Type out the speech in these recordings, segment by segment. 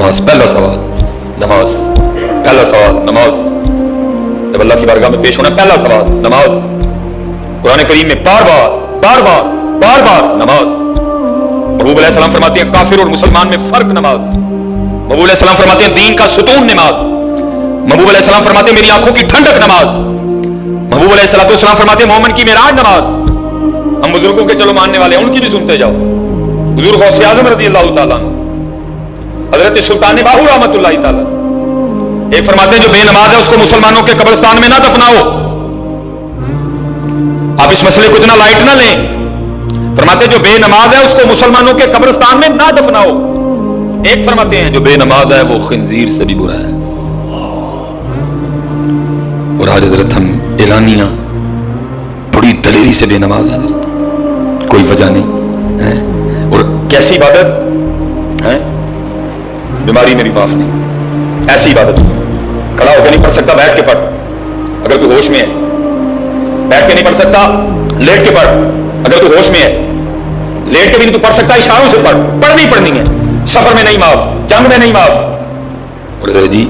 नमाज। पहला सवाल नमाज, पहला सवाल नमाज। जब अल्लाह की बारगाह में पेश होना, पहला सवाल नमाज। कुरान करीम में बार बार बार बार बार बार नमाज। महबूब अलैहिस्सलाम फरमाते हैं काफिर और मुसलमान में फर्क नमाज। महबूब अलैहिस्सलाम फरमाते हैं दीन का सुतून नमाज। महबूब अलैहिस्सलाम फरमाते हैं मेरी आंखों की ठंडक नमाज। महबूब अलैहिस्सलाम फरमाते हैं मोमिन की मेराज नमाज। हम बुजुर्गों के चलो मानने वाले हैं, उनकी भी सुनते जाओ। हुजूर गौसे आज़म रज़ियल्लाहु ताला अन्हु, हजरत सुल्तान बाहू रहमतुल्लाहि ताला एक फरमाते हैं जो बेनमाज है उसको मुसलमानों के कब्रिस्तान में ना दफनाओ। आप इस मसले को इतना लाइट ना लें। फरमाते हैं जो बेनमाज है उसको मुसलमानों के कब्रिस्तान में ना दफनाओ। एक फरमाते हैं जो बेनमाज है वो खिंजीर से भी बुरा है। और आज हजरत हम एलानिया बड़ी दलेरी से बेनमाज है, कोई वजह नहीं है। और कैसी इबादत है, बीमारी मेरी माफ नहीं, ऐसी इबादत खड़ा होकर नहीं पढ़ सकता, बैठ के पढ़। अगर तू होश में है बैठ के नहीं पढ़ सकता, लेट के पढ़। अगर तू होश में है लेट के भी नहीं तू पढ़ सकता, इशारों से पढ़। पढ़नी पढ़नी है, सफर में नहीं माफ, जंग में नहीं माफ। और जी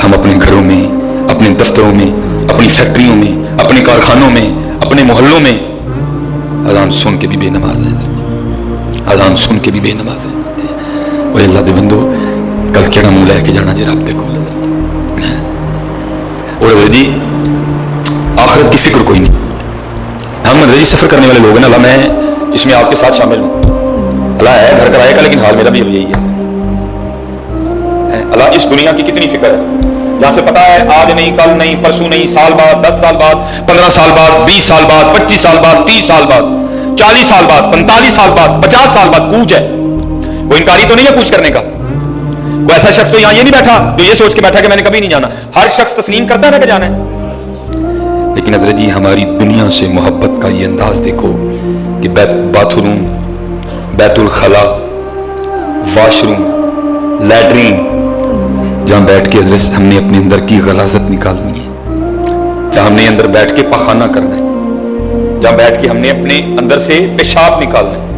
हम अपने घरों में, अपने दफ्तरों में, अपनी फैक्ट्रियों में, अपने कारखानों में, अपने मोहल्लों में अजान सुन के भी बेनमाज है। अजान सुन के भी बेनमाज है। वो अल्लाह दे बंदो कल केड़ा मुंह लैके जाना जी रब दे कोल। और जी आखिरत की फिक्र कोई नहीं। हम जी सफर करने वाले लोग हैं ना, अल्लाह मैं इसमें आपके साथ शामिल हूँ। अल्लाह है घर कराएगा, लेकिन हाल मेरा भी अब यही है। अल्लाह इस दुनिया की कितनी फिक्र है, जहां से पता है आज नहीं, कल नहीं, परसों नहीं, साल बाद, 10 साल बाद, 15 साल बाद, 20 साल बाद, 25 साल बाद, 30 साल बाद, 40 साल बाद, 45 साल बाद, 50 साल बाद कूच है। कोई इनकारी तो नहीं है कूच करने का। कोई ऐसा शख्स तो यहां ये नहीं बैठा जो ये सोच के बैठा कि मैंने कभी नहीं जाना। हर शख्स तस्लीम करता है ना कि जाना है। लेकिन हज़रत जी हमारी दुनिया से मोहब्बत का ये अंदाज देखो कि बाथरूम, बैतुल खला, वॉशरूम, लैट्रीन, जहां बैठ के हजरत हमने अपने अंदर की गलाजत निकालनी है, जहां हमने अंदर बैठ के पखाना करना है, जहां बैठ के हमने अपने अंदर से पेशाब निकालना है।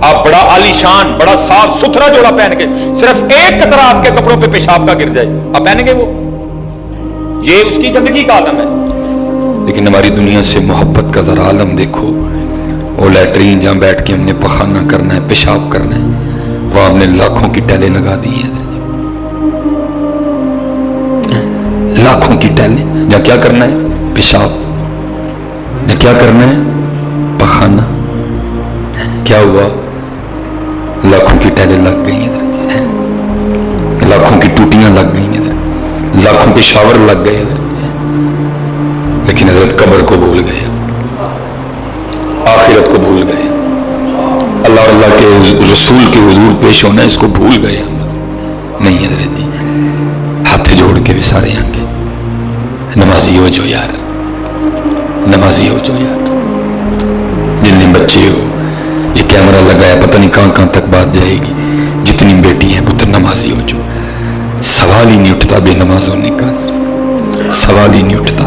आप बड़ा आलीशान, बड़ा साफ सुथरा जोड़ा पहन के सिर्फ एक कतरा आपके कपड़ों पे पेशाब का गिर जाए, आप पहनेंगे वो? ये उसकी जिंदगी का आलम है। लेकिन हमारी दुनिया से मोहब्बत का जरा आलम देखो। वो लैट्रीन जहां बैठ के हमने पखाना करना है, पेशाब करना है, वहां हमने लाखों की टैलें लगा दी हैं। लाखों की टैलें, या क्या करना है पेशाब, या क्या करना है पखाना। क्या हुआ? लाखों की टैलें लग गई इधर, लाखों की टूटियां लग गई इधर, लाखों के शावर लग गए इधर। लेकिन हजरत कब्र को भूल गए, आखिरत को भूल गए, अल्लाह अल्लाह के रसूल के हुजूर पेश होना इसको भूल गए हम। नहीं हजरत जी हाथ जोड़ के भी सारे आगे नमाजी हो जो यार, नमाजी हो जो यार। जितने बच्चे हो ये कैमरा लगाया, पता नहीं कहां कहां तक बात जाएगी। जितनी बेटी हैं पुत्र नमाजी हो जो। सवाल ही नहीं उठता बेनमाज होने का, सवाल ही नहीं उठता।